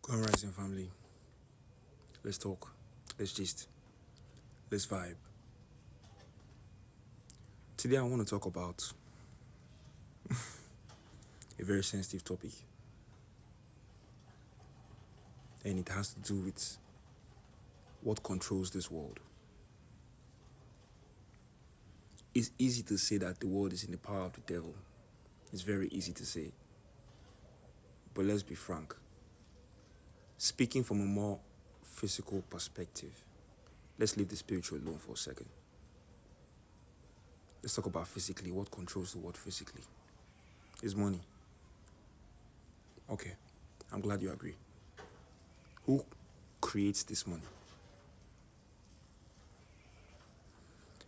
Grand Rising family. Let's talk. Let's gist. Let's vibe. Today I want to talk about a very sensitive topic. And it has to do with what controls this world. It's easy to say that the world is in the power of the devil. It's very easy to say. But let's be frank. Speaking from a more physical perspective, let's leave the spiritual alone for a second. Let's talk about physically. What controls the world physically? It's money. Okay, I'm glad you agree. Who creates this money?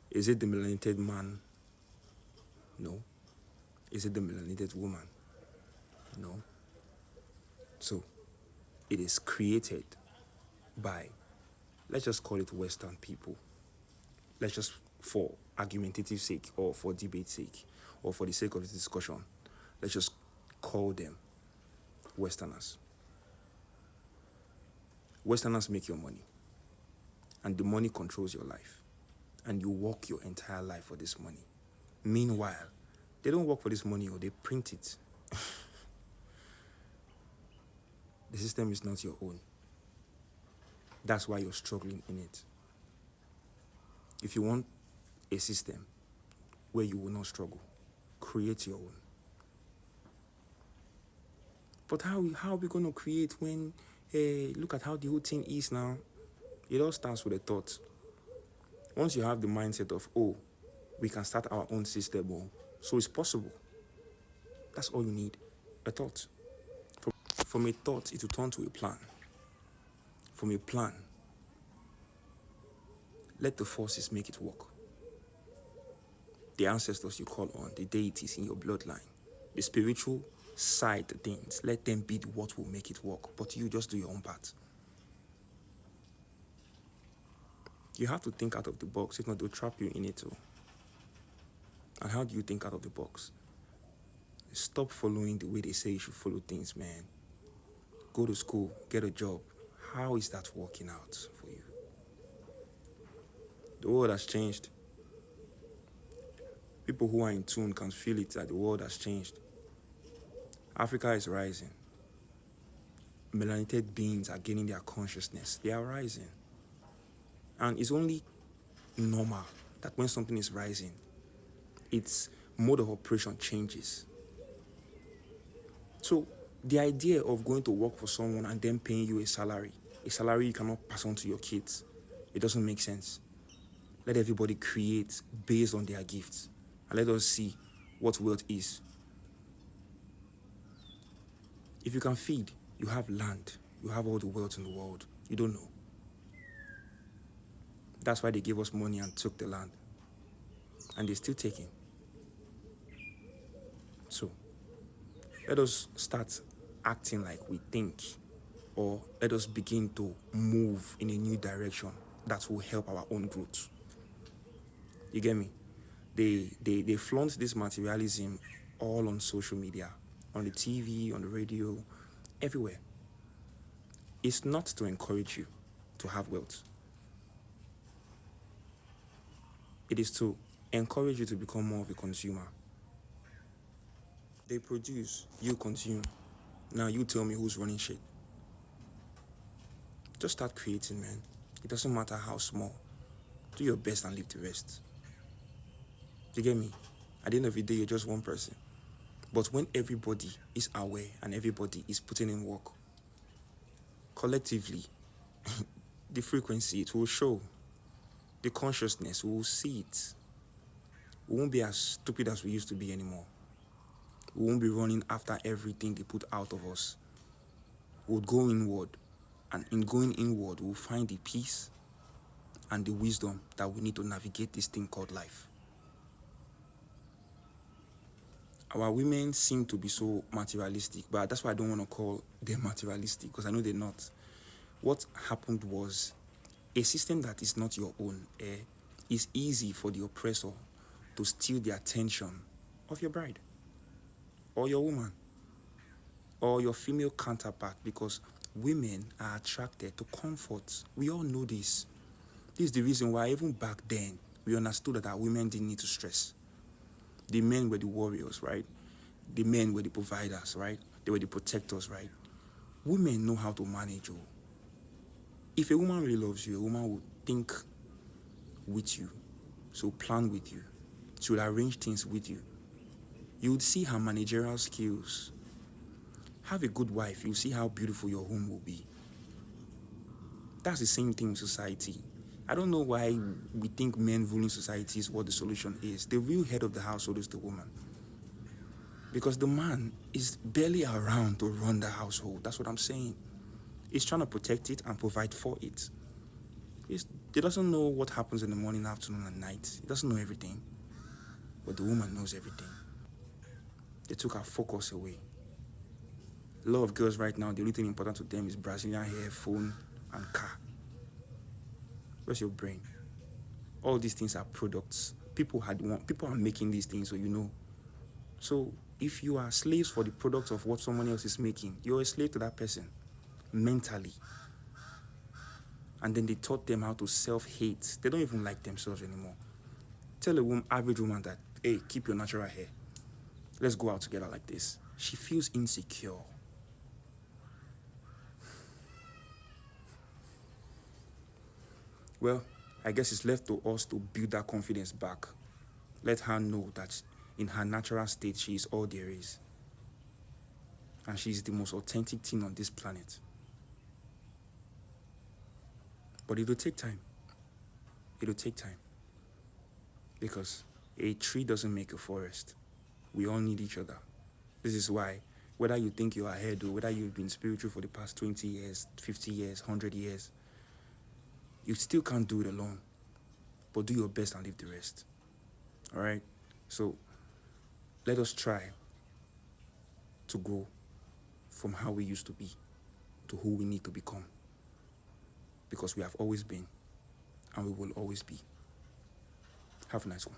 Is it the melanated man? No. Is it the melanated woman? No. So, it is created by, let's just call it Western people. Let's just, for argumentative sake, or for debate sake, or for the sake of this discussion, let's just call them Westerners. Westerners make your money, and the money controls your life, and you work your entire life for this money. Meanwhile, they don't work for this money, or they print it. The system is not your own. That's why you're struggling in it. If you want a system where you will not struggle, create your own. But how are we going to create when, look at how the whole thing is now? It all starts with a thought. Once you have the mindset of, we can start our own system, so it's possible. That's all you need, a thought. From a thought, it will turn to a plan. From a plan, let the forces make it work. The ancestors you call on, the deities in your bloodline, the spiritual side things, let them be what will make it work. But you just do your own part. You have to think out of the box, if not, they'll trap you in it too. And how do you think out of the box? Stop following the way they say you should follow things, man. Go to school, get a job. How is that working out for you? The world has changed. People who are in tune can feel it, that the world has changed. Africa is rising. Melanated beings are gaining their consciousness. They are rising. And it's only normal that when something is rising, its mode of operation changes. So the idea of going to work for someone and then paying you a salary you cannot pass on to your kids, it doesn't make sense. Let everybody create based on their gifts, and let us see what wealth is. If you can feed, you have land, you have all the wealth in the world. You don't know. That's why they gave us money and took the land. And they're still taking. So, let us start acting like we think, or let us begin to move in a new direction that will help our own growth. You get me? They flaunt this materialism all on social media, on the TV, on the radio, everywhere. It's not to encourage you to have wealth. It is to encourage you to become more of a consumer. They produce, you consume. Now you tell me who's running shit. Just start creating, man. It doesn't matter how small. Do your best and leave the rest. You get me? At the end of the day, you're just one person. But when everybody is aware and everybody is putting in work, collectively, the frequency, it will show. The consciousness, we will see it. We won't be as stupid as we used to be anymore. We won't be running after everything they put out of us. We'll go inward. And in going inward, we'll find the peace and the wisdom that we need to navigate this thing called life. Our women seem to be so materialistic, but that's why I don't want to call them materialistic, because I know they're not. What happened was, a system that is not your own, is easy for the oppressor to steal the attention of your bride, or your woman, or your female counterpart, because women are attracted to comfort. We all know this. This is the reason why even back then, we understood that our women didn't need to stress. The men were the warriors, right? The men were the providers, right? They were the protectors, right? Women know how to manage. Oh. If a woman really loves you, a woman would think with you. She will plan with you. She will arrange things with you. You would see her managerial skills. Have a good wife, you'll see how beautiful your home will be. That's the same thing in society. I don't know why we think men ruling society is what the solution is. The real head of the household is the woman. Because the man is barely around to run the household. That's what I'm saying. He's trying to protect it and provide for it. He doesn't know what happens in the morning, afternoon, and night. He doesn't know everything. But the woman knows everything. They took our focus away. A lot of girls right now, the only thing important to them is Brazilian hair, phone, and car. Where's your brain? All these things are products. People are making these things, so you know. So if you are slaves for the product of what someone else is making, you're a slave to that person mentally. And then they taught them how to self-hate. They don't even like themselves anymore. Tell a average woman that, hey, keep your natural hair. Let's go out together like this. She feels insecure. Well, I guess it's left to us to build that confidence back. Let her know that in her natural state, she is all there is. And she is the most authentic thing on this planet. But it will take time. It will take time. Because a tree doesn't make a forest. We all need each other. This is why, whether you think you are ahead or whether you've been spiritual for the past 20 years, 50 years, 100 years, you still can't do it alone. But do your best and leave the rest. All right? So let us try to grow from how we used to be to who we need to become. Because we have always been and we will always be. Have a nice one.